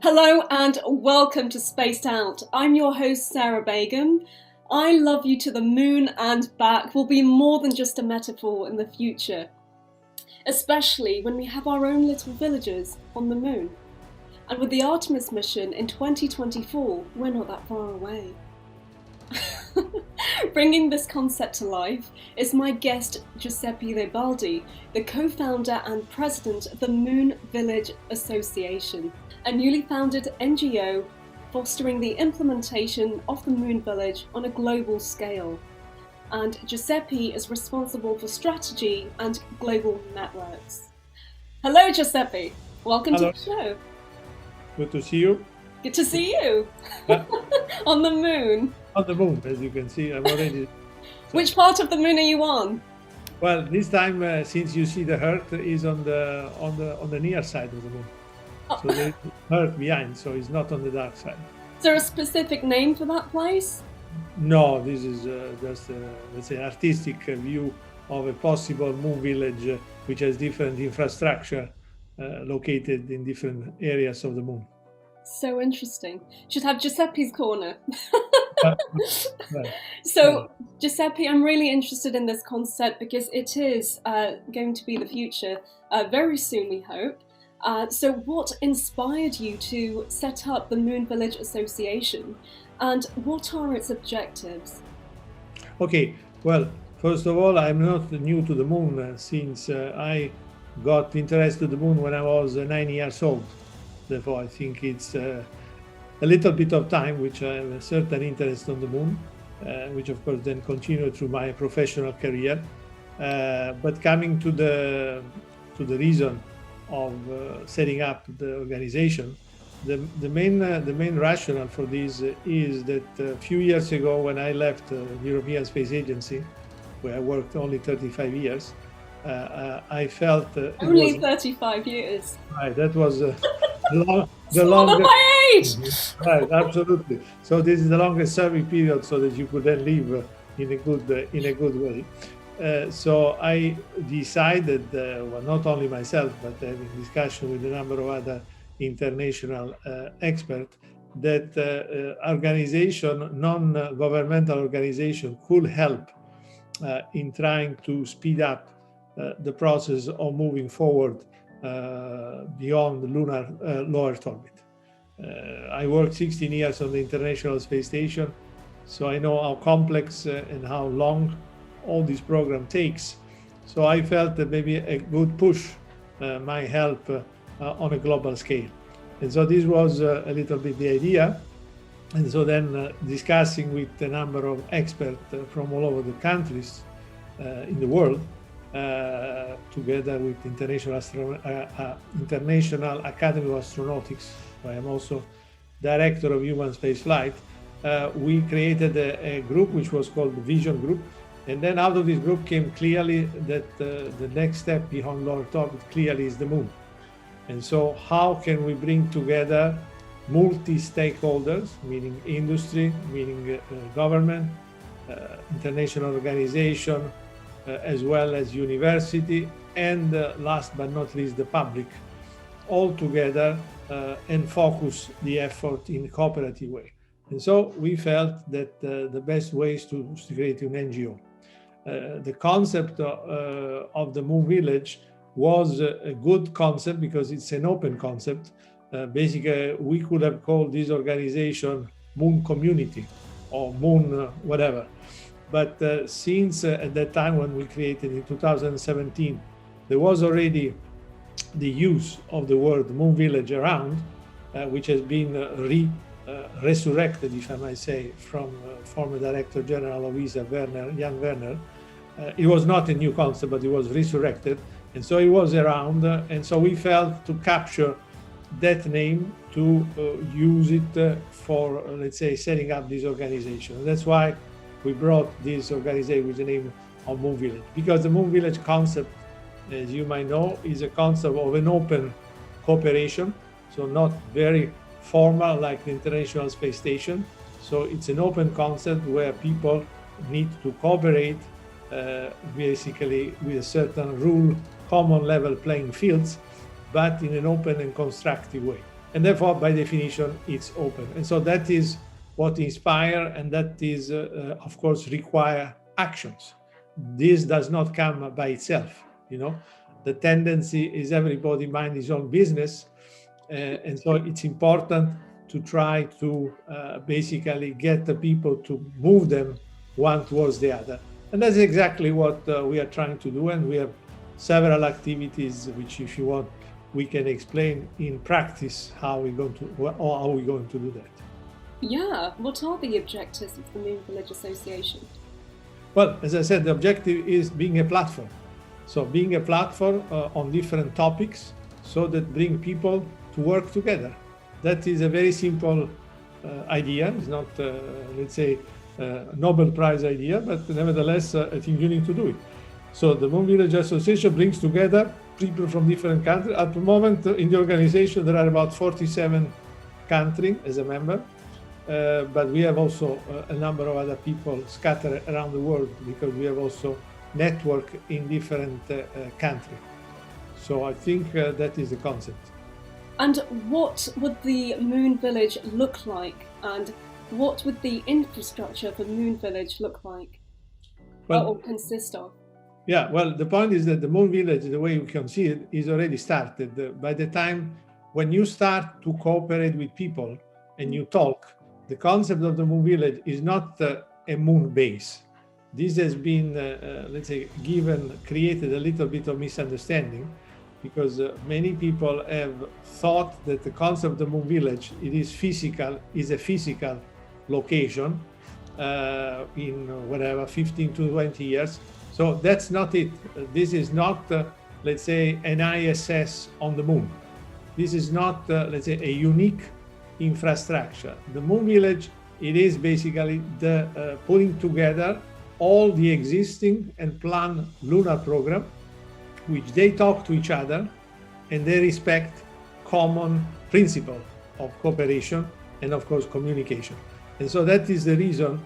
Hello and welcome to Spaced Out. I'm your host, Sarah Begum. I love you to the moon and back will be more than just a metaphor in the future, especially when we have our own little villages on the moon. And with the Artemis mission in 2024, we're not that far away. Bringing this concept to life is my guest Giuseppe Reibaldi, the co-founder and president of the Moon Village Association, a newly founded NGO fostering the implementation of the Moon Village on a global scale. And Giuseppe is responsible for strategy and global networks. Hello, Giuseppe. Welcome Hello. to the show. Good to see you. Good to see you. Yeah. On the moon. On the moon, as you can see, I'm already. Which part of the moon are you on? Well, this time, since you see the Earth is on the near side of the moon, so there's Earth behind, so it's not on the dark side. Is there a specific name for that place? No, this is just let's say artistic view of a possible moon village, which has different infrastructure located in different areas of the moon. So interesting. Should have Giuseppe's corner. Right. So, Giuseppe, I'm really interested in this concept because it is going to be the future very soon, we hope. So what inspired you to set up the Moon Village Association and what are its objectives? Okay, well, first of all, I'm not new to the moon since I got interested in the moon when I was 9 years old. Therefore, I think it's a little bit of time which I have a certain interest on the moon, which of course then continued through my professional career. But coming to the reason of setting up the organization, the main rationale for this is that a few years ago, when I left the European Space Agency, where I worked only 35 years, I felt only 35 years. Right, that was the More longest. than my age. Right, absolutely. So this is the longest serving period, so that you could then live in a good way. So I decided, well, not only myself, but having discussion with a number of other international experts, that organization, non-governmental organization, could help in trying to speed up the process of moving forward beyond the lunar low Earth orbit. I worked 16 years on the International Space Station, so I know how complex and how long all this program takes. So I felt that maybe a good push might help on a global scale. And so this was a little bit the idea. And so then discussing with a number of experts from all over the countries in the world, together with International Academy of Astronautics, where I'm also director of human spaceflight, we created a group which was called the Vision Group. And then out of this group came clearly that the next step beyond low Earth orbit clearly is the moon. And so how can we bring together multi-stakeholders, meaning industry, meaning government, international organization, as well as university, and last but not least the public, all together and focus the effort in a cooperative way. And so we felt that the best way is to create an NGO. The concept of the Moon Village was a good concept because it's an open concept. Basically, we could have called this organization Moon Community or Moon whatever. But since at that time when we created in 2017, there was already the use of the word Moon Village around, which has been resurrected, if I might say, from former Director General of ESA, Jan Werner. It was not a new concept, but it was resurrected. And so it was around. And so we felt to capture that name to use it for, let's say, setting up this organization. And that's why we brought this organization with the name of Moon Village. Because the Moon Village concept, as you might know, is a concept of an open cooperation. So not very formal like the International Space Station. So it's an open concept where people need to cooperate basically with a certain rule, common level playing fields, but in an open and constructive way. and therefore, by definition, it's open. And so that is what inspire, and that is, of course, require actions. This does not come by itself. The tendency is everybody mind his own business, and so it's important to try to basically get the people to move them one towards the other. And that's exactly what we are trying to do, and we have several activities which, if you want, we can explain in practice how we're going to do that. Yeah, what are the objectives of the Moon Village Association? Well, as I said, the objective is being a platform. So being a platform on different topics, so that bring people to work together. That is a very simple idea. It's not, let's say, Nobel Prize idea, but nevertheless, I think you need to do it. So the Moon Village Association brings together people from different countries. At the moment, in the organization, there are about 47 countries as a member, but we have also a number of other people scattered around the world, because we have also network in different countries. So I think that is the concept. And what would the Moon Village look like? And what would the infrastructure of the Moon Village look like? Or consist of? Yeah, well, the point is that the Moon Village, the way you can see it, is already started. By the time when you start to cooperate with people and you talk, the concept of the Moon Village is not a moon base. This has been, let's say, created a little bit of misunderstanding, because many people have thought that the concept of the Moon Village, is a physical location in whatever, 15 to 20 years. So that's not it. This is not, let's say, an ISS on the moon. This is not, let's say, a unique infrastructure. The Moon Village, it is basically the putting together all the existing and planned lunar program, which they talk to each other and they respect common principle of cooperation and, of course, communication. And so that is the reason,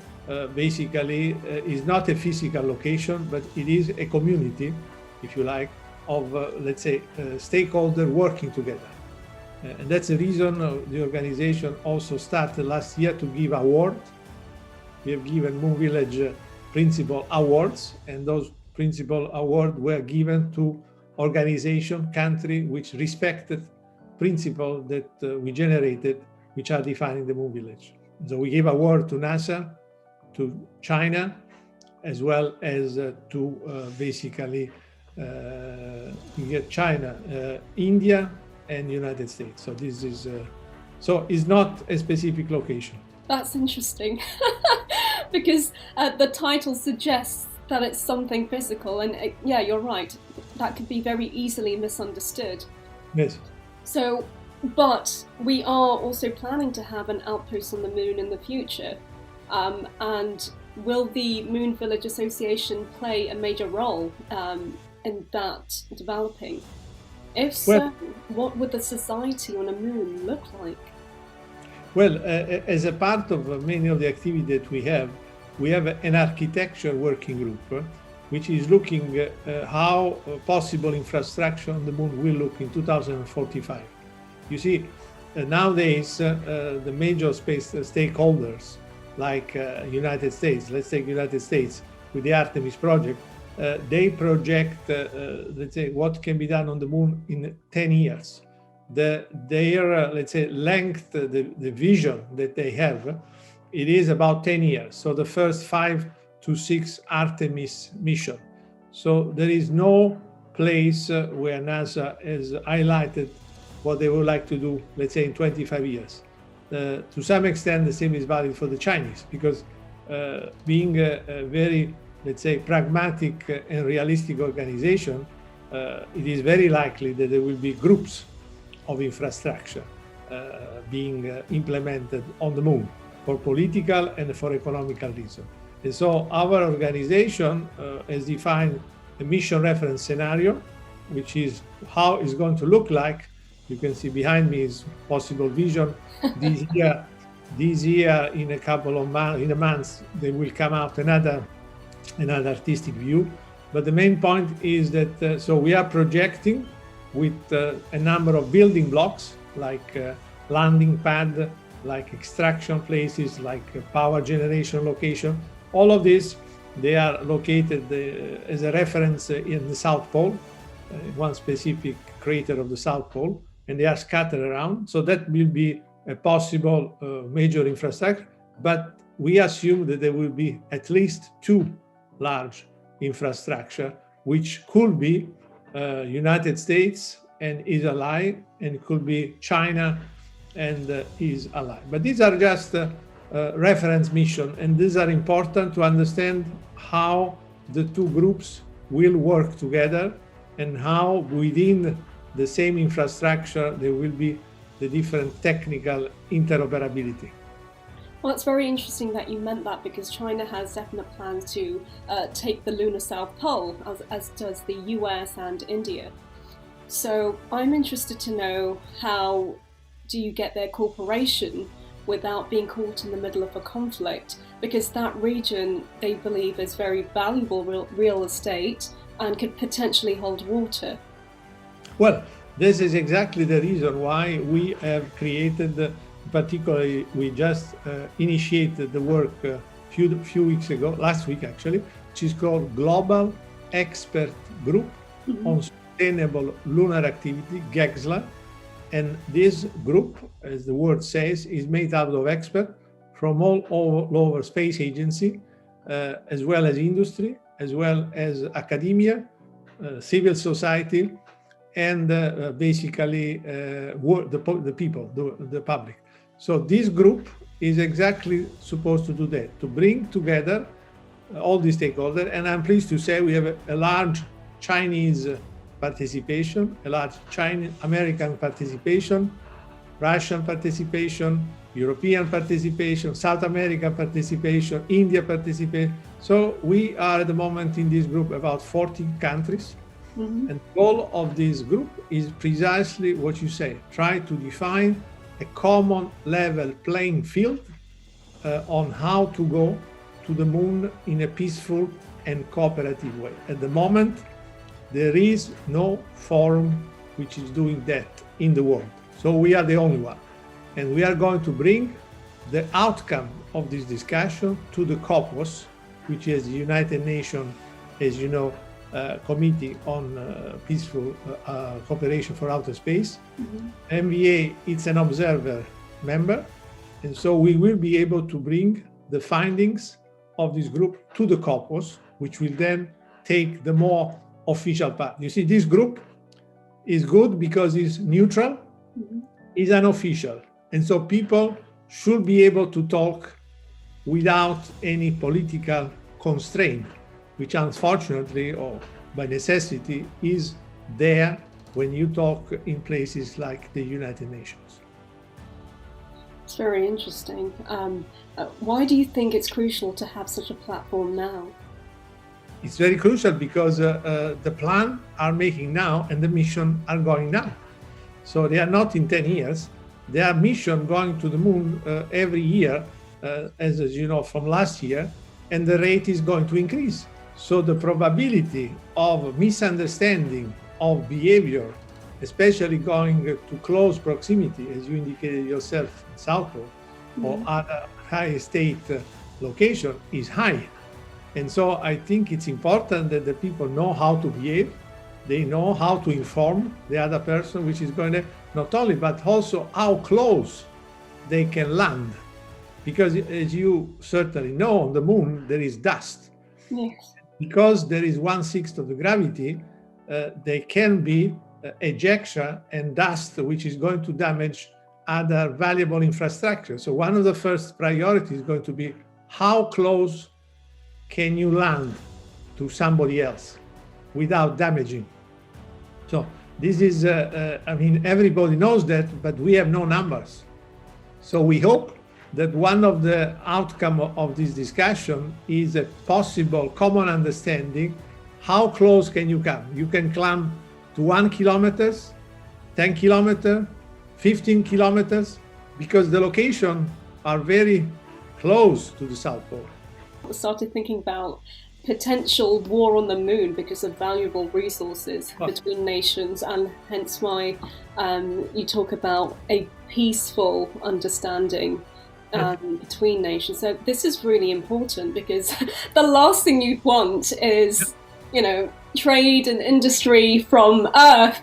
basically, is not a physical location, but it is a community, if you like, of, let's say, stakeholders working together. And that's the reason the organization also started last year to give awards. We have given Moon Village Principal Awards, and those Principal Awards were given to organization, country, which respected principles that we generated, which are defining the Moon Village. So we gave award to NASA, to China, as well as to basically China, India, and United States. So this is, so it's not a specific location. That's interesting, because the title suggests that it's something physical, and yeah, you're right, that could be very easily misunderstood. Yes. So, but we are also planning to have an outpost on the moon in the future, and will the Moon Village Association play a major role in that developing? If so, what would the society on a moon look like? Well, as a part of many of the activities that we have an architecture working group, which is looking at how possible infrastructure on the moon will look in 2045. You see, nowadays, the major space stakeholders, like United States, let's take United States with the Artemis project, they project, let's say, what can be done on the moon in 10 years. Their, let's say, length, the vision that they have, it is about 10 years. So the first 5 to 6 Artemis mission. So there is no place where NASA has highlighted what they would like to do, let's say, in 25 years. To some extent, the same is valid for the Chinese, because being a very, let's say, pragmatic and realistic organization, it is very likely that there will be groups of infrastructure being implemented on the moon for political and for economical reasons. And so our organization has defined a mission reference scenario, which is how it's going to look like. You can see behind me is possible vision. This year, in a couple of months, there will come out another artistic view. But the main point is that, so we are projecting with a number of building blocks, like landing pad, like extraction places, like power generation location. All of this, they are located as a reference in the South Pole, one specific crater of the South Pole, and they are scattered around. So that will be a possible major infrastructure, but we assume that there will be at least two large infrastructure, which could be United States and his ally, and it could be China and his ally. But these are just reference mission, and these are important to understand how the two groups will work together and how within the same infrastructure there will be the different technical interoperability. Well, it's very interesting that you meant that, because China has definite plans to take the lunar South Pole, as does the US and India. So I'm interested to know, how do you get their cooperation without being caught in the middle of a conflict? Because that region, they believe, is very valuable real estate and could potentially hold water. Well, this is exactly the reason why we have created, particularly we just initiated the work a few weeks ago, last week actually, which is called Global Expert Group on Sustainable Lunar Activity, GEXLA. And this group, as the word says, is made out of experts from all over space agency, as well as industry, as well as academia, civil society, and basically the people, the public. So this group is exactly supposed to do that, to bring together all these stakeholders. And I'm pleased to say we have a large Chinese participation, a large American participation, Russian participation, European participation, South American participation, India participation. So we are at the moment in this group about 40 countries. And the goal of this group is precisely what you say, try to define a common level playing field on how to go to the moon in a peaceful and cooperative way. At the moment, there is no forum which is doing that in the world. So we are the only one. And we are going to bring the outcome of this discussion to the COPOS, which is the United Nations, as you know, Committee on Peaceful Cooperation for Outer Space. MVA, it's an observer member. And so we will be able to bring the findings of this group to the COPOS, which will then take the more official part. You see, this group is good because it's neutral, it's unofficial. And so people should be able to talk without any political constraint, which unfortunately, or by necessity, is there when you talk in places like the United Nations. It's very interesting. Why do you think it's crucial to have such a platform now? It's very crucial because the plan are making now and the mission are going now. So they are not in 10 years. They are mission going to the moon every year, as you know, from last year, and the rate is going to increase. So the probability of misunderstanding of behavior, especially going to close proximity, as you indicated yourself, South Pole, or other high state location, is high. And so I think it's important that the people know how to behave. They know how to inform the other person, which is going to not only, but also how close they can land. Because as you certainly know, on the moon, there is dust. Yes. Because there is 1/6 of the gravity, there can be ejection and dust, which is going to damage other valuable infrastructure. So one of the first priorities is going to be how close can you land to somebody else without damaging. So this is, I mean, everybody knows that, but we have no numbers. So we hope that one of the outcome of this discussion is a possible common understanding. How close can you come? You can climb to 1 kilometer, 10 kilometers, 15 kilometers, because the locations are very close to the South Pole. I started thinking about potential war on the moon because of valuable resources between nations, and hence why you talk about a peaceful understanding between nations. So this is really important, because the last thing you want is, trade and industry from Earth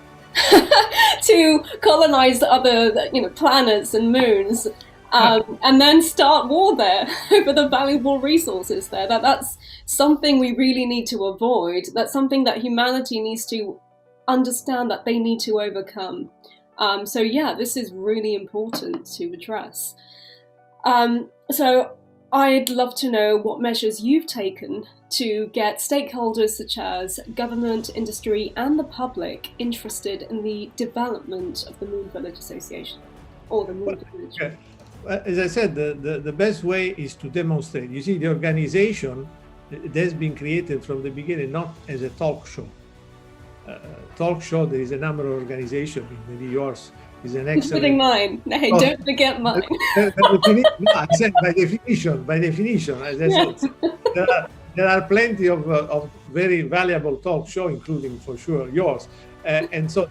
to colonize other, planets and moons, and then start war there over the valuable resources there. That's something we really need to avoid. That's something that humanity needs to understand that they need to overcome. So this is really important to address. So I'd love to know what measures you've taken to get stakeholders such as government, industry, and the public interested in the development of the Moon Village Association, or the Moon Village. Okay. As I said, the best way is to demonstrate. You see, the organization has been created from the beginning not as a talk show. Talk show, there is a number of organizations, maybe yours is an excellent. Including mine. Hey, don't forget mine. No, I said by definition, as I said, there are plenty of very valuable talk show, including for sure yours. And so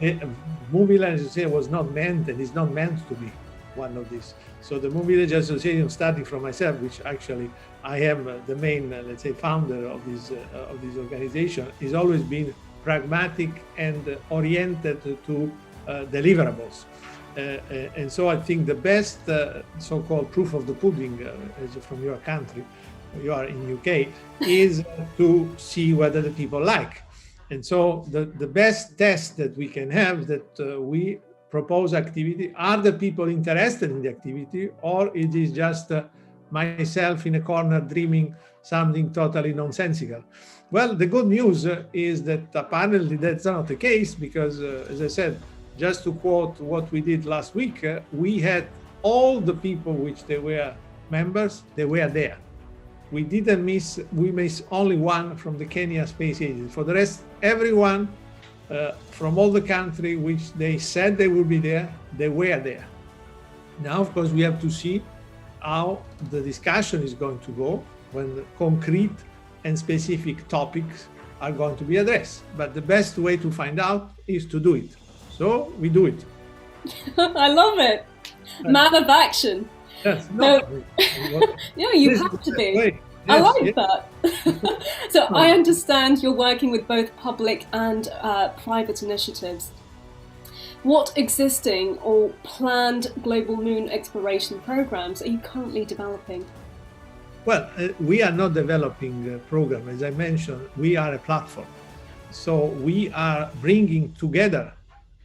Moon Village Association was not meant, and is not meant to be one of these. So the Moon Village Association, starting from myself, which actually I am the main, let's say, founder of this organization, has always been pragmatic and oriented to deliverables. And so I think the best so-called proof of the pudding, as from your country, you are in UK, is to see whether the people like. And so the best test that we can have, that we propose activity, are the people interested in the activity, or it is just myself in a corner dreaming something totally nonsensical? Well, the good news is that apparently that's not the case, because as I said, just to quote what we did last week, we had all the people which they were members, they were there. We missed only one from the Kenya Space Agency. For the rest, everyone from all the country which they said they would be there, they were there. Now, of course, we have to see how the discussion is going to go when the concrete and specific topics are going to be addressed. But the best way to find out is to do it. So we do it. I love it. Man of action. Yes. Yeah, you have to be. Yes, I like that. So I understand you're working with both public and private initiatives. What existing or planned global moon exploration programs are you currently developing? Well, we are not developing a program. As I mentioned, we are a platform. So we are bringing together,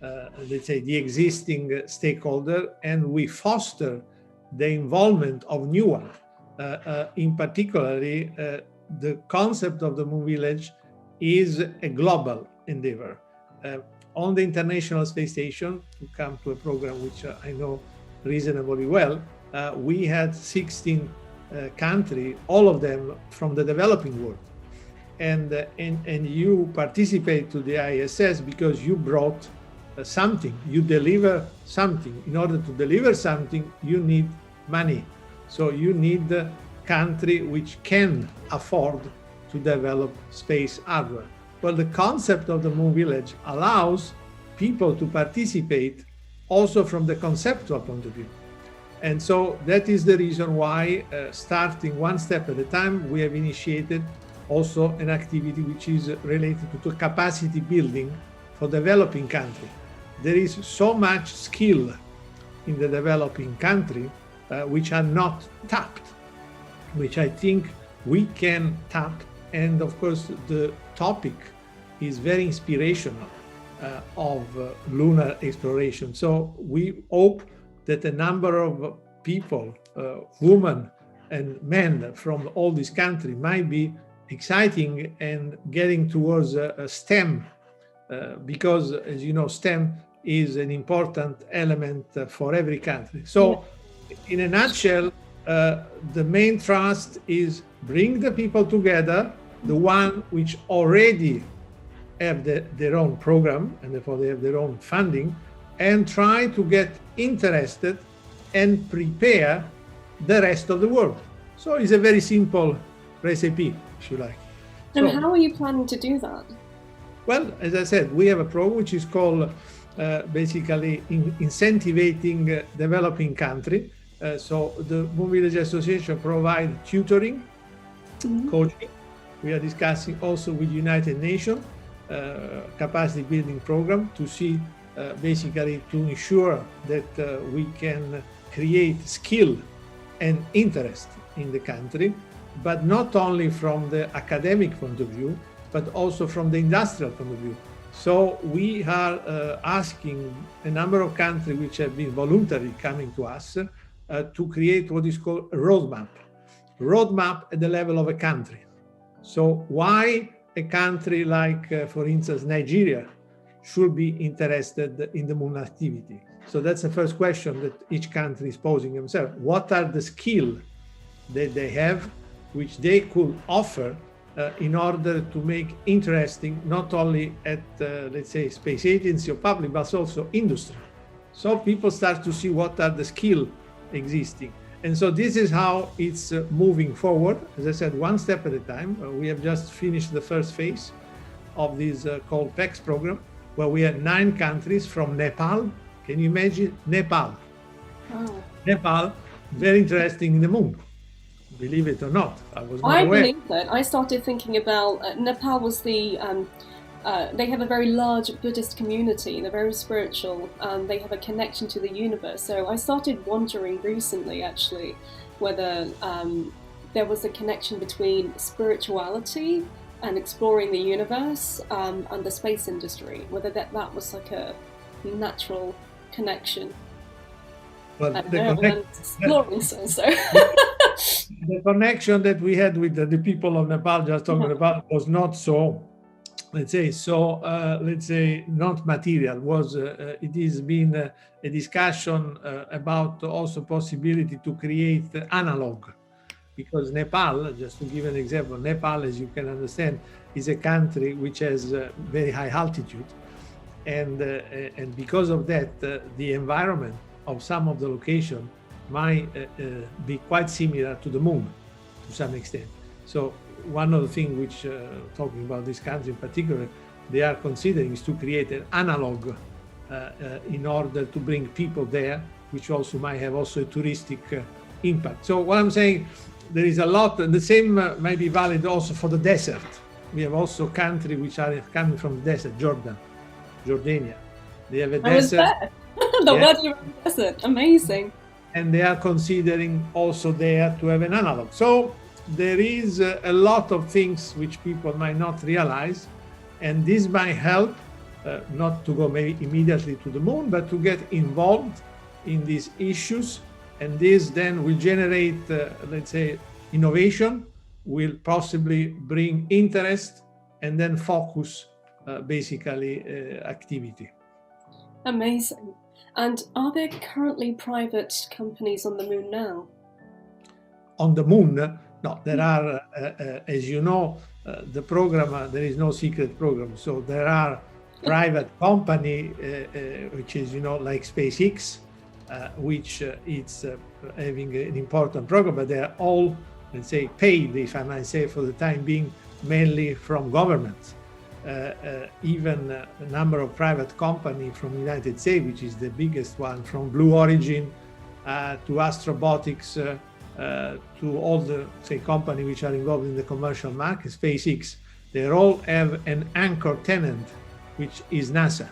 let's say, the existing stakeholder, and we foster the involvement of new ones. In particularly, the concept of the Moon Village is a global endeavor. On the International Space Station, to come to a program which I know reasonably well, we had 16 countries, all of them from the developing world. And you participate to the ISS because you brought something, you deliver something. In order to deliver something, you need money. So you need a country which can afford to develop space hardware. Well, the concept of the Moon Village allows people to participate also from the conceptual point of view. And so that is the reason why, starting one step at a time, we have initiated also an activity which is related to capacity building for developing countries. There is so much skill in the developing country which are not tapped, which I think we can tap. And of course, the topic is very inspirational of lunar exploration. So we hope that a number of people, women and men from all these countries, might be exciting and getting towards a STEM, because as you know, STEM is an important element for every country. So in a nutshell, the main thrust is bring the people together, the one which already have their own program, and therefore they have their own funding, and try to get interested and prepare the rest of the world. So it's a very simple recipe, if you like. And So, how are you planning to do that? well, as I said, we have a program which is called basically incentivizing developing country. So the Moon Village Association provides tutoring, coaching. We are discussing also with United Nations capacity building program to see basically to ensure that we can create skill and interest in the country, but not only from the academic point of view, but also from the industrial point of view. So we are asking a number of countries which have been voluntarily coming to us to create what is called a roadmap at the level of a country. So why a country like, for instance, Nigeria should be interested in the moon activity? So that's the first question that each country is posing themselves. What are the skills that they have which they could offer in order to make interesting not only at, let's say, space agency or public, but also industry. So people start to see what are the skills existing. And so this is how it's moving forward. As I said, one step at a time. We have just finished the first phase of this called PEX program, where we had 9 countries from Nepal. Can you imagine? Nepal. Oh. Nepal, very interesting in the moon. Believe it or not, I was not aware. I believe it. I started thinking about Nepal was the they have a very large Buddhist community. They're very spiritual. They have a connection to the universe. So I started wondering recently, actually, whether there was a connection between spirituality and exploring the universe and the space industry. Whether that was like a natural connection. Well, I don't know. I'm exploring so. The connection that we had with the people of Nepal, just talking about, was not so, let's say, not material. Was it has been a discussion about also possibility to create analog, because Nepal, just to give an example, Nepal, as you can understand, is a country which has very high altitude, and because of that, the environment of some of the location might be quite similar to the moon to some extent. So one of the things which, talking about this country in particular, they are considering is to create an analog in order to bring people there, which also might have also a touristic impact. So what I'm saying, there is a lot, and the same might be valid also for the desert. We have also countries which are coming from the desert, Jordania. They have a desert. The Wadi Rum Desert, amazing. And they are considering also there to have an analog. So there is a lot of things which people might not realize, and this might help not to go maybe immediately to the moon, but to get involved in these issues, and this then will generate, let's say, innovation, will possibly bring interest, and then focus basically activity. Amazing. And are there currently private companies on the moon now? On the moon? No, there are, as you know, the program, there is no secret program. So there are private company, which is, like SpaceX, which it's having an important program, but they are all, let's say, paid, if I might say, for the time being, mainly from governments. Even a number of private companies from the United States, which is the biggest one, from Blue Origin to Astrobotics, to all the, say, companies which are involved in the commercial market, SpaceX, they all have an anchor tenant, which is NASA.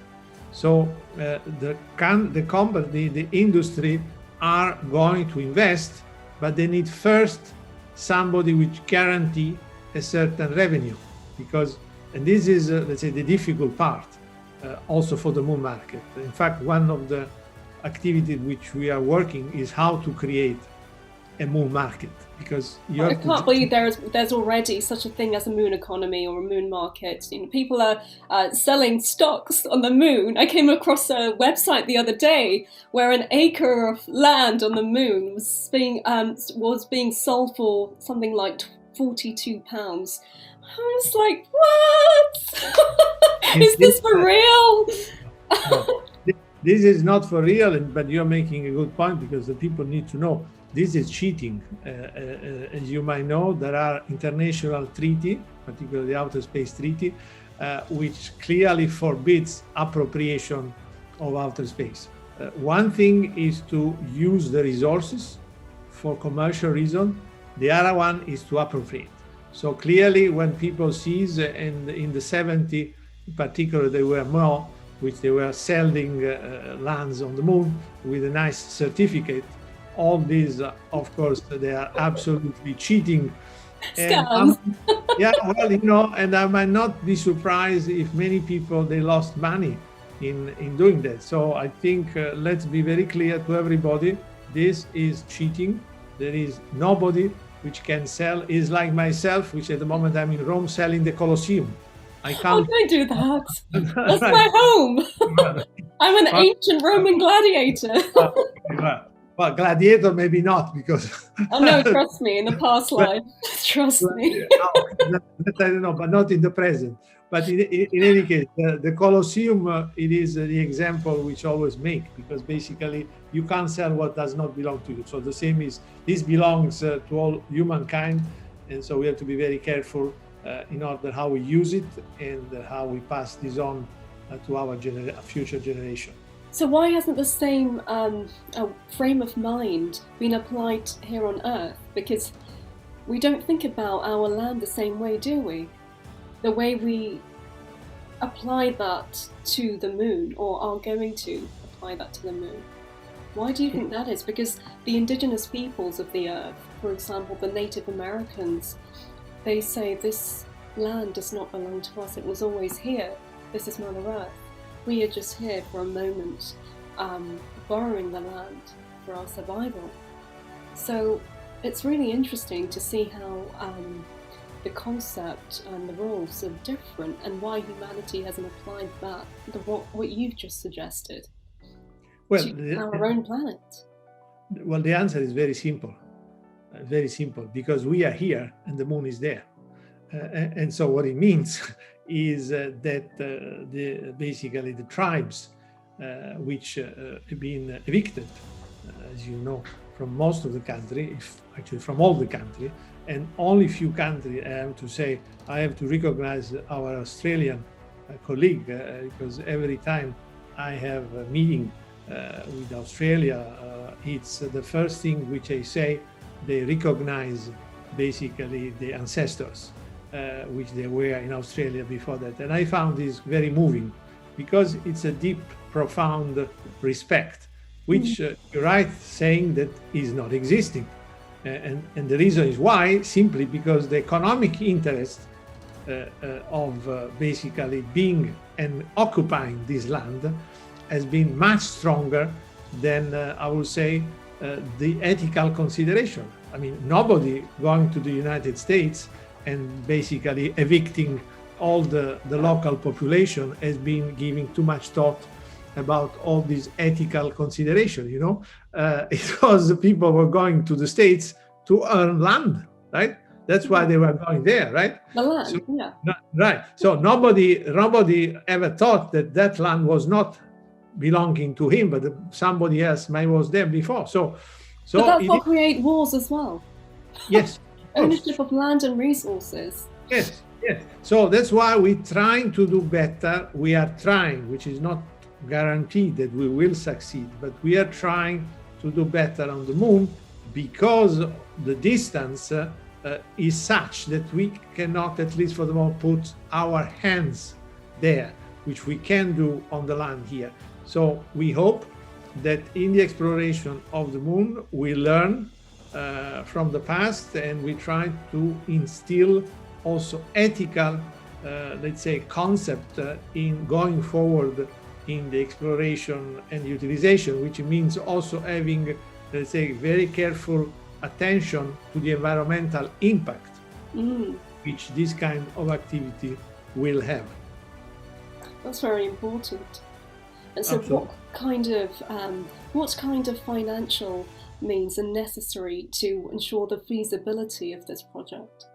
So the company, the industry are going to invest, but they need first somebody which guarantee a certain revenue, because and this is, let's say, the difficult part also for the moon market. In fact, one of the activities which we are working is how to create a moon market, because I can't believe there's already such a thing as a moon economy or a moon market. People are selling stocks on the moon. I came across a website the other day where an acre of land on the moon was being sold for something like £42. I was like, what? Is this for real? No, this is not for real, but you're making a good point, because the people need to know this is cheating. As you might know, there are international treaty, particularly the Outer Space Treaty, which clearly forbids appropriation of outer space. One thing is to use the resources for commercial reason. The other one is to appropriate. So clearly, when people seize, and in the 70s, in particular, there were more, which they were selling lands on the moon with a nice certificate. All these, of course, they are absolutely cheating. Scams. Yeah, well, you know, and I might not be surprised if many people, they lost money in doing that. So I think let's be very clear to everybody, this is cheating. There is nobody which can sell. Is like myself, which at the moment I'm in Rome selling the Colosseum. I Oh, can't. don't do that. That's Right. my home. I'm an ancient Roman gladiator. Well, gladiator maybe not, because Oh no, trust me, in the past life, trust me. that I don't know, but not in the present. But in any case, the Colosseum, it is the example which always make, because basically you can't sell what does not belong to you. So the same is, this belongs to all humankind, and so we have to be very careful in order how we use it and how we pass this on to our future generation. So why hasn't the same frame of mind been applied here on Earth? Because we don't think about our land the same way, do we? The way we apply that to the moon, or are going to apply that to the moon. Why do you think that is? Because the indigenous peoples of the Earth, for example, the Native Americans, they say this land does not belong to us, it was always here, this is Mother Earth. We are just here for a moment, borrowing the land for our survival. So it's really interesting to see how the concept and the rules are different, and why humanity hasn't applied that, what you've just suggested, to our own planet. Well, the answer is very simple, because we are here and the moon is there. And so what it means is that basically the tribes which have been evicted, as you know, from most of the country, actually from all the country, and only few countries, I have to say, I have to recognize our Australian colleague, because every time I have a meeting with Australia, it's the first thing which I say, they recognize basically the ancestors which they were in Australia before that. And I found this very moving, because it's a deep, profound respect, which you're right saying that is not existing. And the reason is why, simply because the economic interest of basically being and occupying this land has been much stronger than, I would say, the ethical consideration. I mean, nobody going to the United States and basically evicting all the local population has been giving too much thought about all these ethical consideration, you know. It was the people were going to the States to earn land, right? That's why they were going there, right? The land, so, yeah. Right. So nobody ever thought that land was not belonging to him, but somebody else might was there before. So but that's what create wars as well. Yes. Ownership of land and resources. Yes. So that's why we're trying to do better. We are trying, which is not guaranteed that we will succeed, but we are trying to do better on the moon, because the distance is such that we cannot, at least for the moment, put our hands there, which we can do on the land here. So we hope that in the exploration of the moon, we learn from the past, and we try to instill also ethical, let's say, concept in going forward in the exploration and utilization, which means also having, let's say, very careful attention to the environmental impact which this kind of activity will have. That's very important. And so Absolutely. what kind of financial means are necessary to ensure the feasibility of this project?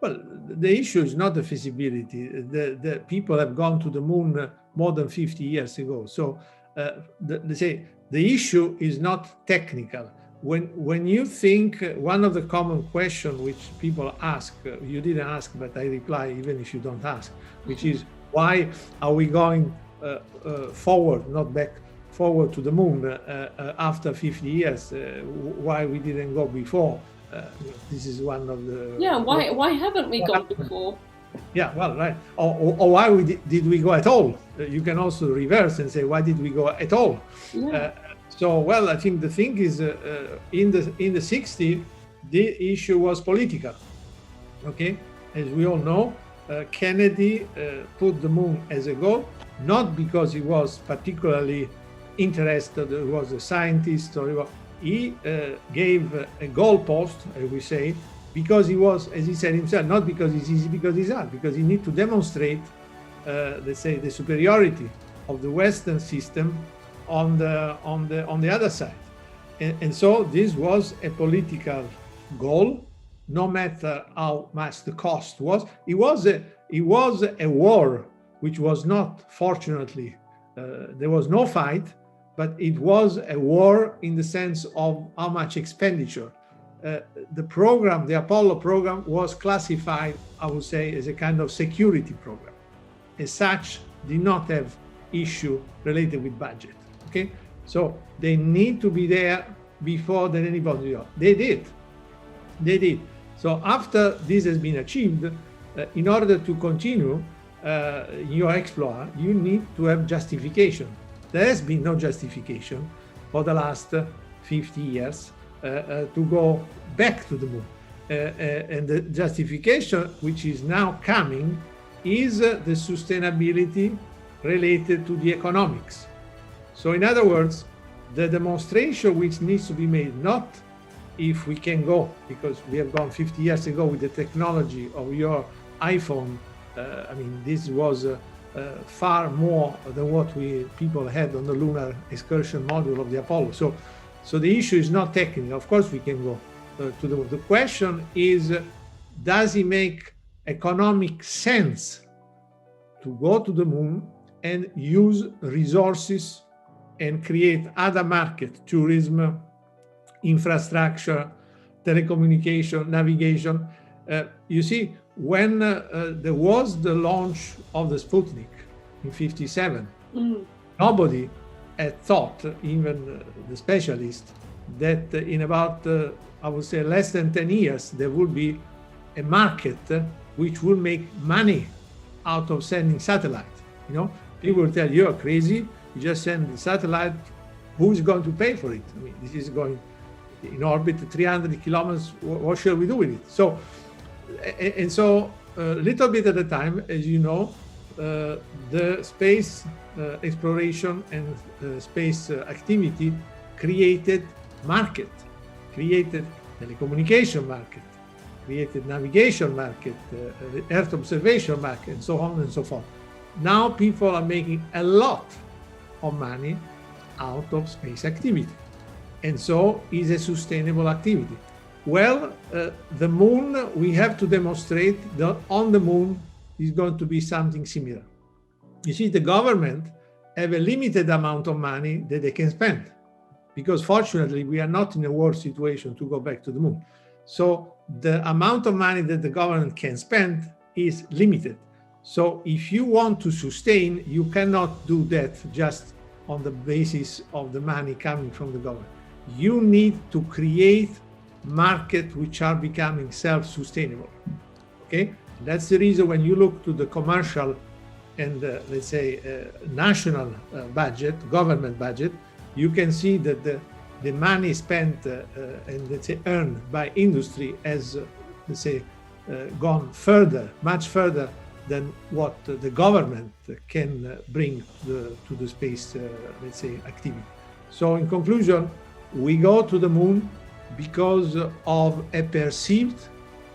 Well, the issue is not the feasibility. The people have gone to the moon more than 50 years ago. So let's say the issue is not technical. when you think one of the common questions which people ask, you didn't ask, but I reply even if you don't ask, which is why are we going forward, not back, forward to the moon after 50 years? Why we didn't go before? This is one of the why haven't we gone before? Yeah, well, right. Or why did we go at all? You can also reverse and say, why did we go at all? Yeah. So, well, I think the thing is, in the 60s, the issue was political. Okay, as we all know, Kennedy put the moon as a goal, not because he was particularly interested, he was a scientist, or he gave a goalpost, as we say, because he was, as he said himself, not because it's easy, because it's hard, because he need to demonstrate, let's say, the superiority of the Western system on the other side, and so this was a political goal, no matter how much the cost was. It was a war which was not, fortunately, there was no fight, but it was a war in the sense of how much expenditure. The program, the Apollo program, was classified, I would say, as a kind of security program. As such, did not have issue related with budget. Okay, so they need to be there before than anybody else. They did. So after this has been achieved, in order to continue your exploit, you need to have justification. There has been no justification for the last 50 years to go back to the moon. And the justification which is now coming is the sustainability related to the economics. So in other words, the demonstration which needs to be made, not if we can go, because we have gone 50 years ago with the technology of your iPhone. I mean, this was far more than what people had on the lunar excursion module of the Apollo. So the issue is not technical. Of course, we can go to the moon. The question is, does it make economic sense to go to the moon and use resources and create other market, tourism, infrastructure, telecommunication, navigation? You see, when there was the launch of the Sputnik in 57, nobody had thought, even the specialists, that in about, I would say, less than 10 years, there would be a market which will make money out of sending satellites. You know, people will tell you, you're crazy, you just send the satellite, who's going to pay for it? I mean, this is going in orbit 300 kilometers, what shall we do with it? So, and so a little bit at a time, as you know, the space exploration and space activity created market, created telecommunication market, created navigation market, Earth observation market, and so on and so forth. Now people are making a lot of money out of space activity, and so is a sustainable activity. Well, the moon, we have to demonstrate that on the moon is going to be something similar. You see, the government have a limited amount of money that they can spend, because fortunately we are not in a war situation to go back to the moon. So the amount of money that the government can spend is limited. So if you want to sustain, you cannot do that just on the basis of the money coming from the government. You need to create markets which are becoming self-sustainable. Okay, that's the reason when you look to the commercial and let's say national budget, government budget, you can see that the money spent and let's say earned by industry has let's say gone further, much further than what the government can bring to the space let's say activity. So in conclusion, we go to the moon because of a perceived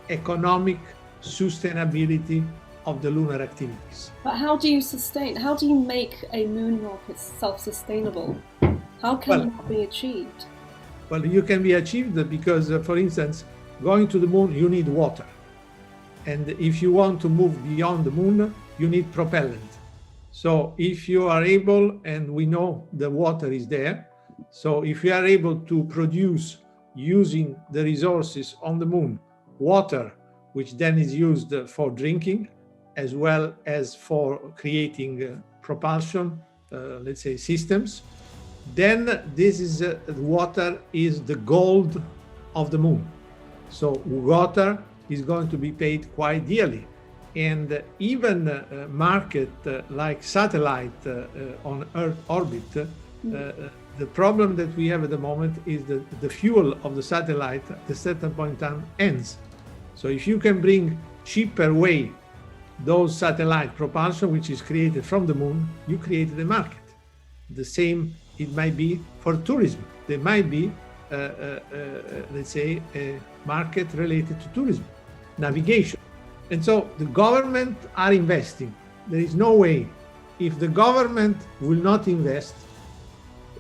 economic sustainability of the lunar activities. But how do you make a moon rocket self-sustainable? How can that be achieved? Well, you can be achieved because, for instance, going to the moon, you need water. And if you want to move beyond the moon, you need propellant. So if you are able, and we know the water is there, so if you are able to produce using the resources on the moon, water, which then is used for drinking, as well as for creating propulsion, let's say, systems, then this is water is the gold of the moon. So water is going to be paid quite dearly. And even market like satellite on Earth orbit, the problem that we have at the moment is that the fuel of the satellite at a certain point in time ends. So if you can bring cheaper way those satellite propulsion, which is created from the moon, you created a market. The same it might be for tourism. There might be, let's say, a market related to tourism, navigation. And so the government are investing. There is no way, if the government will not invest,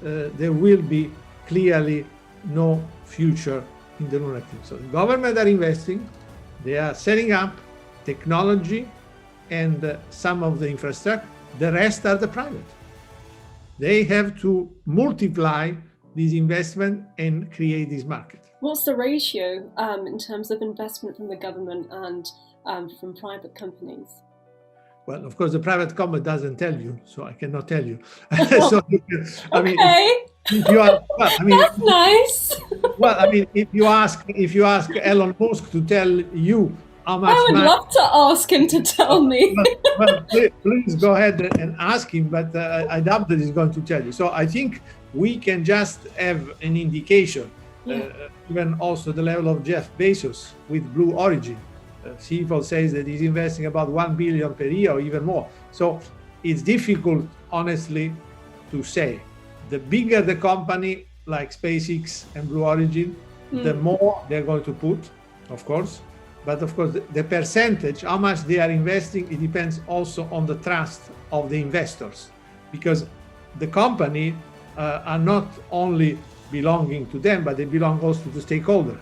there will be clearly no future in the lunar activity. So the government are investing, they are setting up technology and some of the infrastructure, the rest are the private. They have to multiply this investment and create this market. What's the ratio in terms of investment from the government and from private companies? Well, of course, the private company doesn't tell you, so I cannot tell you. So, I mean, okay. if you are, well, I mean, that's nice. Well, I mean, if you ask Elon Musk to tell you how much, I would love to ask him to tell me. well, please go ahead and ask him, but I doubt that he's going to tell you. So I think we can just have an indication, even also the level of Jeff Bezos with Blue Origin. CFO says that he's investing about 1 billion per year or even more. So it's difficult, honestly, to say. The bigger the company, like SpaceX and Blue Origin, the more they're going to put, of course. But of course, the percentage, how much they are investing, it depends also on the trust of the investors. Because the company are not only belonging to them, but they belong also to the stakeholder.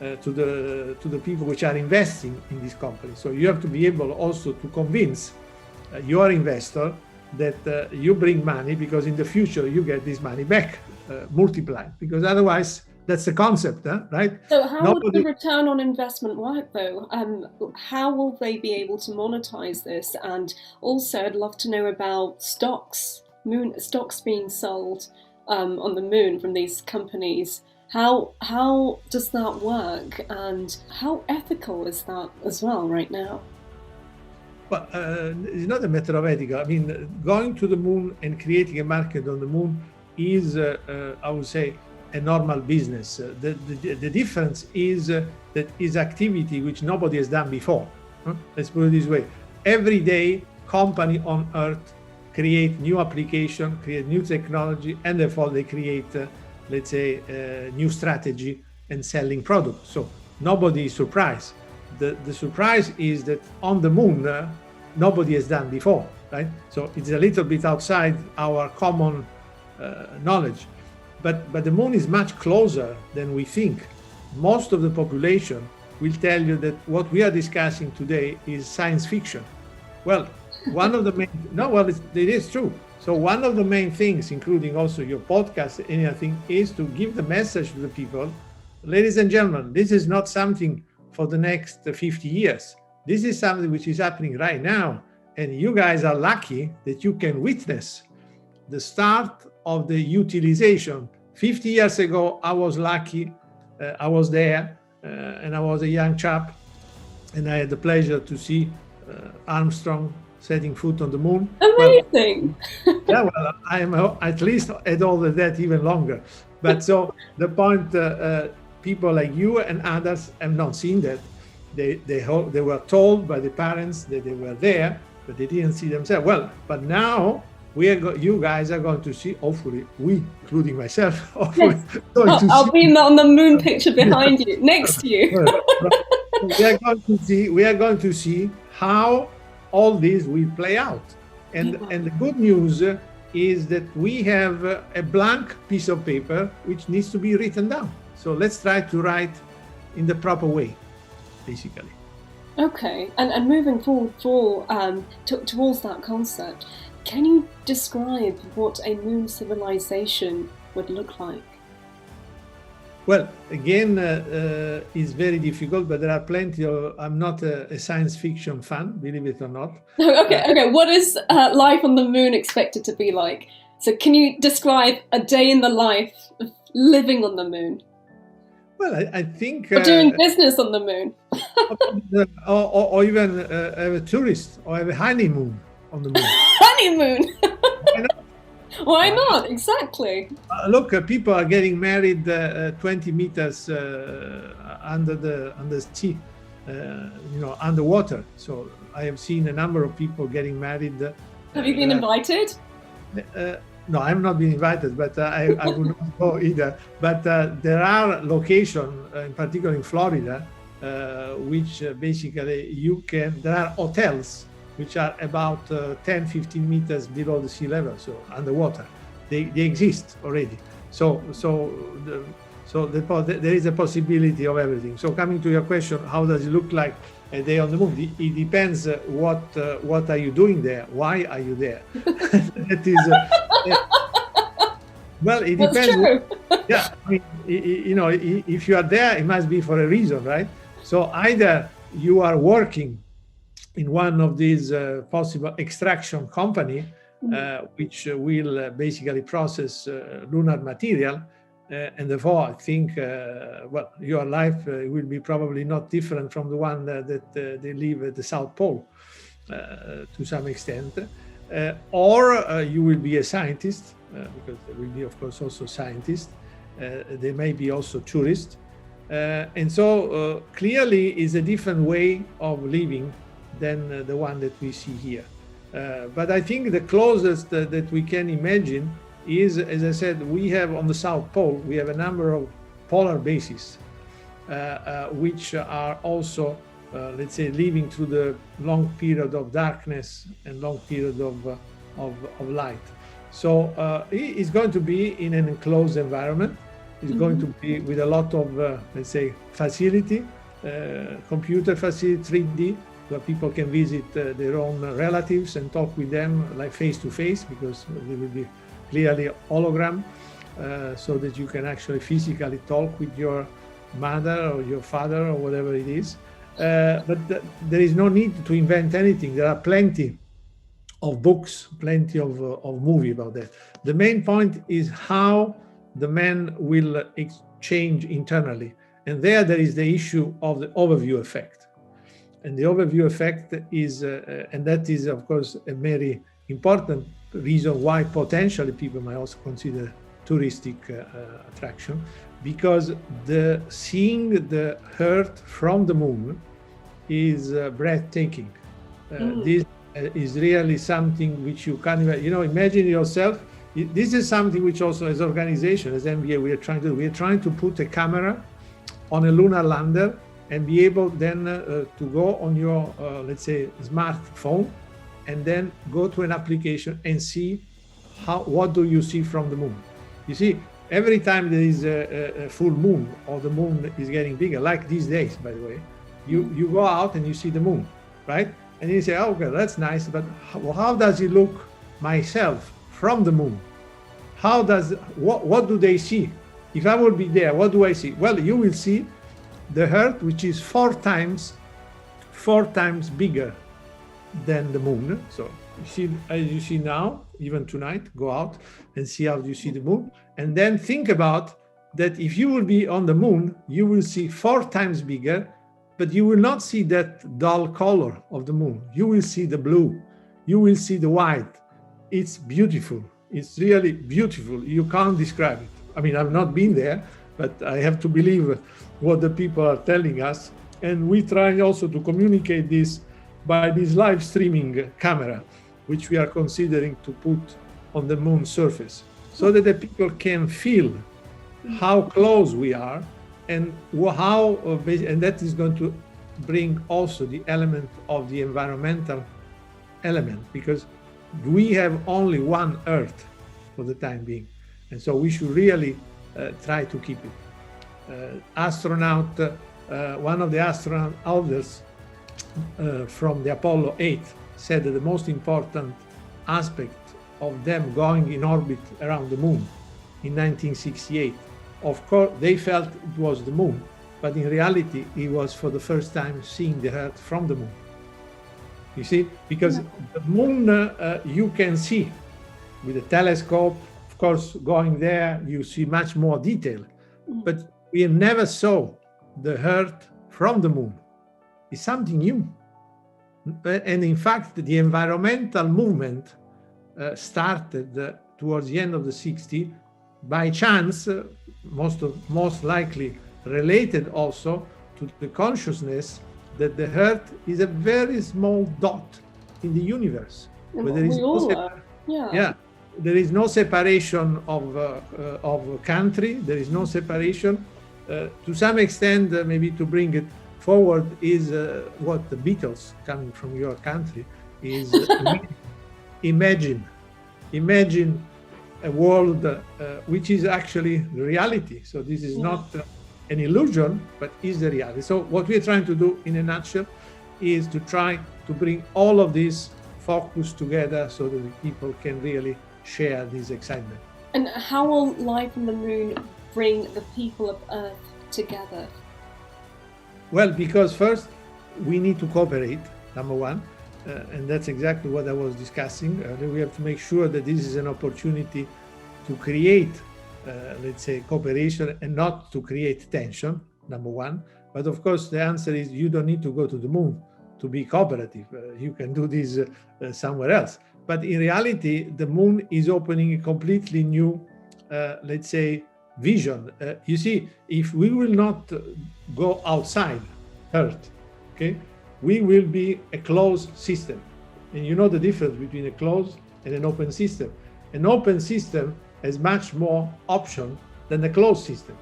To the people which are investing in this company. So you have to be able also to convince your investor that you bring money, because in the future you get this money back multiplied, because otherwise that's the concept, right? So how would the return on investment work though? How will they be able to monetize this? And also I'd love to know about stocks being sold on the moon from these companies. How does that work, and how ethical is that as well right now? But it's not a matter of ethical. I mean, going to the moon and creating a market on the moon is, I would say, a normal business. The difference is that is activity which nobody has done before. Let's put it this way. Every day, company on Earth create new application, create new technology, and therefore they create let's say, new strategy and selling products. So nobody is surprised. The surprise is that on the moon, nobody has done before, right? So it's a little bit outside our common knowledge. But the moon is much closer than we think. Most of the population will tell you that what we are discussing today is science fiction. Well, one of the main, it is true. So one of the main things, including also your podcast, anything, is to give the message to the people, ladies and gentlemen, this is not something for the next 50 years. This is something which is happening right now. And you guys are lucky that you can witness the start of the utilization. 50 years ago, I was lucky, I was there, and I was a young chap, and I had the pleasure to see Armstrong setting foot on the moon. Amazing. Well, I am at least at all of that even longer. But so the point, people like you and others have not seen that. They were told by the parents that they were there, but they didn't see themselves. Well, but now you guys are going to see, hopefully, we, including myself, hopefully, yes. I'll be on the moon picture behind you, next to you. We are going to see how all this will play out. And the good news is that we have a blank piece of paper which needs to be written down. So let's try to write in the proper way, basically. Okay, and moving forward towards that concept, can you describe what a moon civilization would look like? Well, again, it's very difficult, but there are plenty of. I'm not a science fiction fan, believe it or not. Okay. What is life on the moon expected to be like? So, can you describe a day in the life of living on the moon? Well, I think, Or doing business on the moon? or even have a tourist or have a honeymoon on the moon. Honeymoon! Why not? Why not? Exactly. Look, people are getting married 20 meters under the sea, underwater. So I have seen a number of people getting married. Have you been invited? No, I'm not being invited, but I would not go either. But there are locations, in particular in Florida, which basically there are hotels which are about 10, 15 meters below the sea level, so underwater. They exist already. So there is a possibility of everything. So coming to your question, how does it look like a day on the moon? It depends what are you doing there? Why are you there? That is, well, it depends. That's true. Yeah, I mean, if you are there, it must be for a reason, right? So either you are working in one of these possible extraction company, which will basically process lunar material, and therefore I think, your life will be probably not different from the one that they live at the South Pole to some extent, or you will be a scientist, because there will be, of course, also scientists. They may be also tourists, and so clearly is a different way of living than the one that we see here. But I think the closest that we can imagine is, as I said, we have on the South Pole, we have a number of polar bases, which are also, let's say, living through the long period of darkness and long period of light. So it's going to be in an enclosed environment. It's going to be with a lot of, let's say, facility, computer facility, 3D, where people can visit their own relatives and talk with them like face to face, because there will be clearly hologram, so that you can actually physically talk with your mother or your father or whatever it is. But there is no need to invent anything. There are plenty of books, plenty of movie about that. The main point is how the man will exchange internally. And there is the issue of the overview effect. And the overview effect is, and that is, of course, a very important reason why potentially people might also consider touristic attraction, because seeing the Earth from the moon is breathtaking. This is really something which you can't even, imagine yourself. This is something which also, as organization, as MBA, we are trying to put a camera on a lunar lander and be able then to go on your, let's say, smartphone, and then go to an application and see what do you see from the moon. You see, every time there is a full moon or the moon is getting bigger, like these days, by the way, you go out and you see the moon, right? And you say, oh, okay, that's nice, but how does it look myself from the moon? What do they see? If I will be there, what do I see? Well, you will see the Earth, which is four times bigger than the moon. So you see, as you see now, even tonight, go out and see how you see the moon, and then think about that. If you will be on the moon, you will see 4 times bigger, but you will not see that dull color of the moon. You will see the blue, you will see the white. It's beautiful. It's really beautiful. You can't describe it. I mean, I've not been there, but I have to believe what the people are telling us. And we try also to communicate this by this live streaming camera, which we are considering to put on the moon surface, so that the people can feel how close we are, and and that is going to bring also the element of the environmental element, because we have only one Earth for the time being, and so we should really try to keep it. One of the astronauts from the Apollo 8 said that the most important aspect of them going in orbit around the moon in 1968 of course, they felt it was the moon, but in reality, it was for the first time seeing the Earth from the moon. You see, because the moon you can see with a telescope. Of course, going there, you see much more detail, but we never saw the Earth from the moon. It's something new. And in fact, the environmental movement started towards the end of the 60s by chance, most likely related also to the consciousness that the Earth is a very small dot in the universe. Where there is there is no separation of country. There is no separation. To some extent, maybe to bring it forward, is what the Beatles, coming from your country, is imagine a world which is actually reality. So this is not an illusion, but is the reality. So what we're trying to do in a nutshell is to try to bring all of this focus together so that the people can really share this excitement. And how will life on the moon bring the people of Earth together? Well, because first we need to cooperate, number one, and that's exactly what I was discussing. We have to make sure that this is an opportunity to create, let's say, cooperation and not to create tension, number one. But of course, the answer is you don't need to go to the moon to be cooperative. You can do this somewhere else. But in reality, the moon is opening a completely new, let's say, vision. You see, if we will not go outside Earth, okay, we will be a closed system. And you know the difference between a closed and an open system. An open system has much more option than a closed system.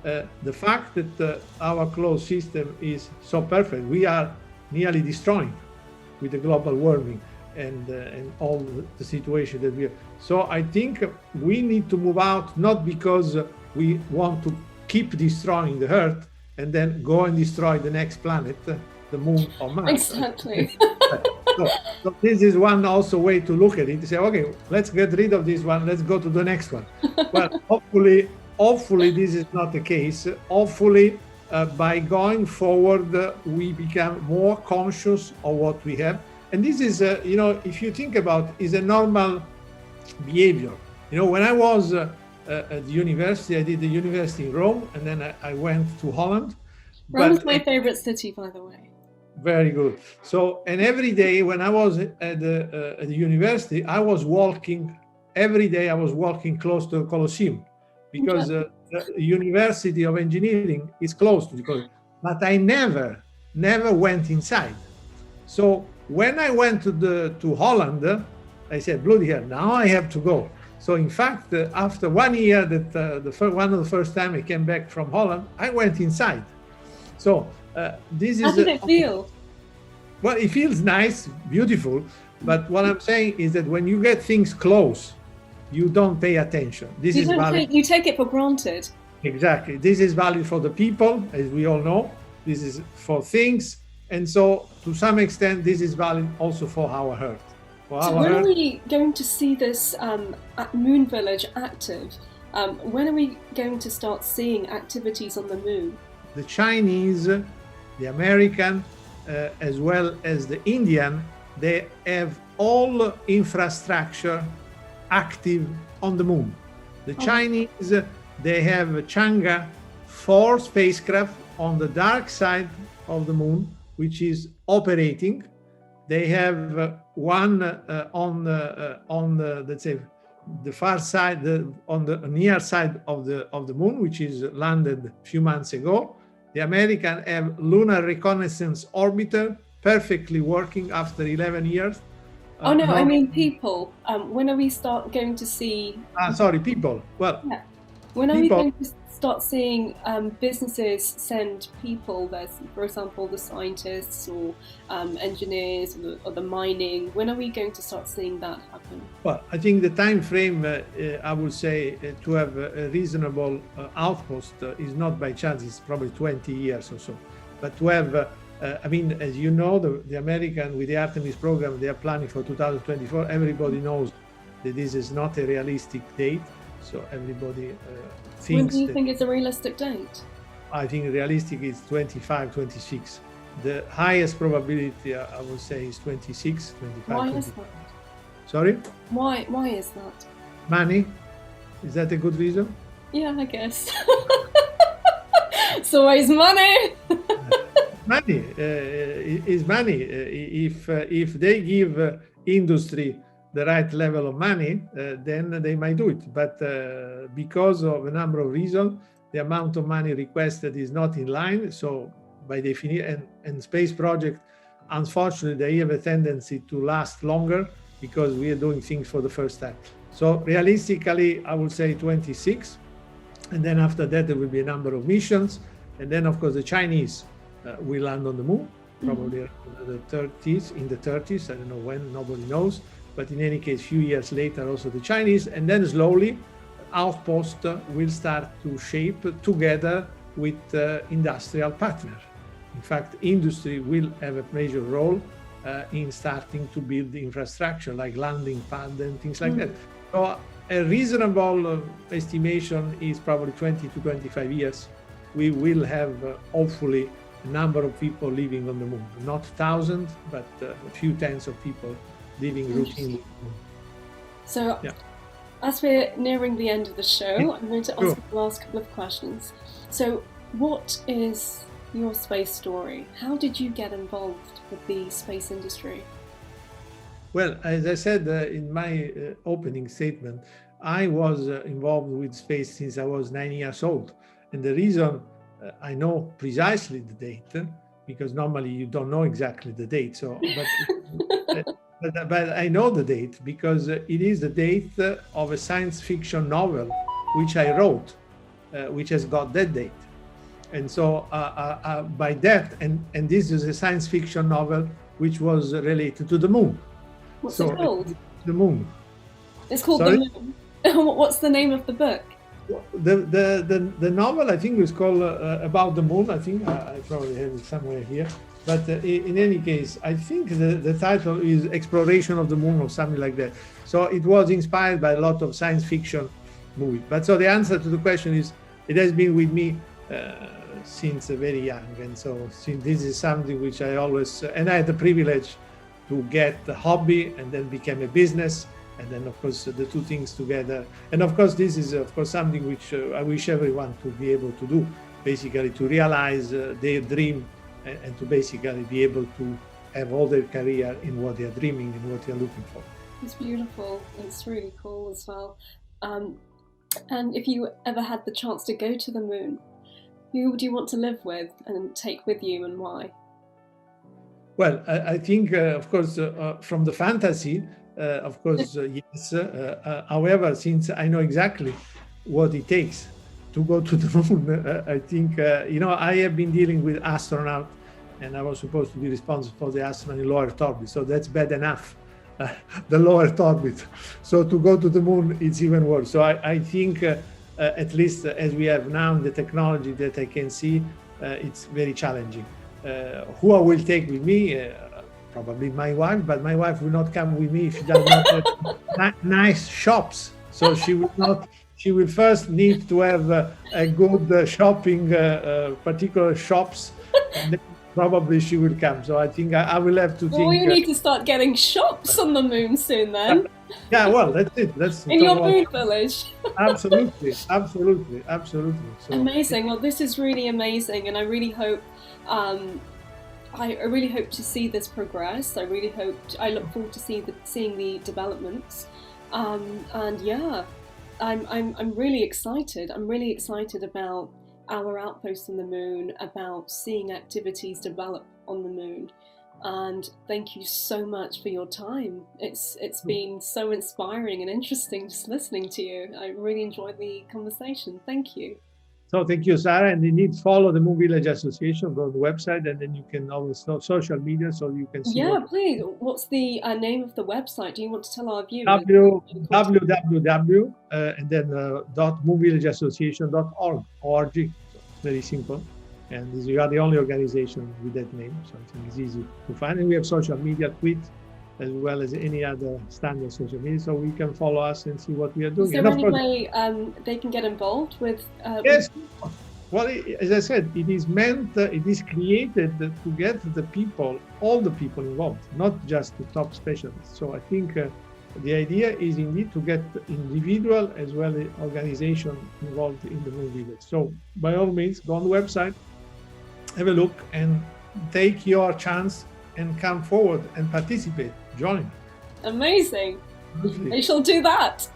The fact that our closed system is so perfect, we are nearly destroying with the global warming and all the situation that we have. So I think we need to move out, not because we want to keep destroying the Earth and then go and destroy the next planet, the moon or Mars. Exactly. So this is one also way to look at it, to say, okay, let's get rid of this one, let's go to the next one. Well, hopefully this is not the case. Hopefully by going forward, we become more conscious of what we have. And this is, if you think about, is a normal behavior. When I was at the university, I did the university in Rome, and then I went to Holland. Rome is my favorite city, by the way. Very good. So, and every day when I was at the university, I was walking, every day I was walking close to the Colosseum, because the University of Engineering is close to the Colosseum. But I never went inside. So when I went to Holland, I said, bloody hell, now I have to go. So in fact, after 1 year, one of the first time I came back from Holland, I went inside. So this is. How did it feel? Well, it feels nice, beautiful. But what I'm saying is that when you get things close, you don't pay attention. You take it for granted. Exactly. This is valid for the people, as we all know. This is for things. And so, to some extent, this is valid also for our Earth. So when are we going to see this at Moon Village active? When are we going to start seeing activities on the moon? The Chinese, the American, as well as the Indian, they have all infrastructure active on the moon. The Chinese, they have Chang'e 4 spacecraft on the dark side of the moon, which is operating. They have one on let's say the far side, on the near side of the moon, which is landed a few months ago. The American have Lunar Reconnaissance Orbiter, perfectly working after 11 years. I mean people. When are we going to see? People. Well, yeah. When are we going to start seeing businesses send people? There's, for example, the scientists or engineers or the mining. When are we going to start seeing that happen? Well, I think the time frame, I would say, to have a reasonable outpost is not by chance. It's probably 20 years or so. But to have, as you know, the American with the Artemis program, they are planning for 2024. Everybody knows that this is not a realistic date. So everybody When thinks do you that. think is a realistic date? I think realistic is 25, 26. The highest probability, I would say, is 26, 25, Why 20. is that? Sorry? Why is that? Money? Is that a good reason? Yeah, I guess. It's always money. Money is money. If they give industry the right level of money, then they might do it. But because of a number of reasons, the amount of money requested is not in line. So by definition, and space project, unfortunately, they have a tendency to last longer because we are doing things for the first time. So realistically, I would say 26. And then after that, there will be a number of missions. And then, of course, the Chinese will land on the moon, probably around the 30s, in the 30s. I don't know when, nobody knows. But in any case, a few years later, also the Chinese. And then slowly, outpost will start to shape together with industrial partners. In fact, industry will have a major role in starting to build the infrastructure like landing pad and things like that. So a reasonable estimation is probably 20 to 25 years. We will have hopefully a number of people living on the moon, not thousands, but a few tens of people living routinely on the moon. So, as we're nearing the end of the show, I'm going to ask you the last couple of questions. So, what is your space story? How did you get involved with the space industry? Well, as I said in my opening statement, I was involved with space since I was 9 years old. And the reason I know precisely the date, because normally you don't know exactly the date. So, but I know the date because it is the date of a science fiction novel which I wrote, which has got that date. And so by that, and this is a science fiction novel which was related to the moon. What's it called? The moon. It's called Sorry? The Moon. What's the name of the book? The novel, I think, is called About the Moon. I think I probably have it somewhere here. But in any case, I think the title is Exploration of the Moon or something like that. So it was inspired by a lot of science fiction movies. But so the answer to the question is, it has been with me since very young. And so this is something which I always, and I had the privilege to get the hobby and then became a business. And then, of course, the two things together. And of course, this is, of course, something which I wish everyone to be able to do, basically to realize their dream and to basically be able to have all their career in what they're dreaming and what they're looking for. It's beautiful. It's really cool as well. And if you ever had the chance to go to the moon, who would you want to live with and take with you, and why? Well, I think, of course, from the fantasy, of course, yes. However, since I know exactly what it takes to go to the moon, I think, I have been dealing with astronauts, and I was supposed to be responsible for the astronaut in low Earth orbit. So that's bad enough, the low Earth orbit. So to go to the moon, it's even worse. So I think, at least as we have now the technology that I can see, it's very challenging. Who I will take with me? Probably my wife, but my wife will not come with me if she does not have nice shops. So she will not. She will first need to have a good shopping, particular shops, and then probably she will come. So I think I will have to think. Well, you need to start getting shops on the moon soon, then. Yeah, well, that's it. That's in your moon village. Absolutely. So, amazing. Well, this is really amazing, and I really hope. I really hope to see this progress. I look forward to seeing the developments, and yeah, I'm really excited. I'm really excited about our outpost on the moon, about seeing activities develop on the moon. And thank you so much for your time. It's been so inspiring and interesting just listening to you. I really enjoyed the conversation. Thank you. So thank you, Sarah. And you need to follow the Moon Village Association, go to the website, and then you can always know social media so you can see. Yeah, please. What's the name of the website? Do you want to tell our viewers? www and then .moonvillageassociation.org. ORG. It's very simple. And we are the only organization with that name. So I think it's easy to find. And we have social media, tweet, as well as any other standard social media, so we can follow us and see what we are doing. Is there any way they can get involved with? Yes. Well, as I said, it is meant, it is created to get the people, all the people involved, not just the top specialists. So I think the idea is indeed to get individual as well as organization involved in the Moon Village. So by all means, go on the website, have a look, and take your chance and come forward and participate. Join. Amazing. I shall do that.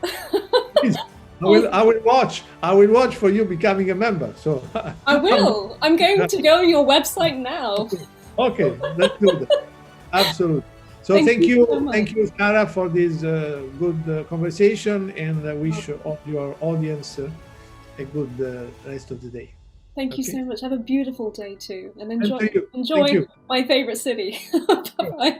I will watch for you becoming a member. So I will. I'm going to go on your website now. Okay, let's do that. Absolutely. So thank you, Sarah, for this good conversation, and I wish all your audience a good rest of the day. Thank you so much. Have a beautiful day too, and enjoy Thank you. my favorite city. Bye.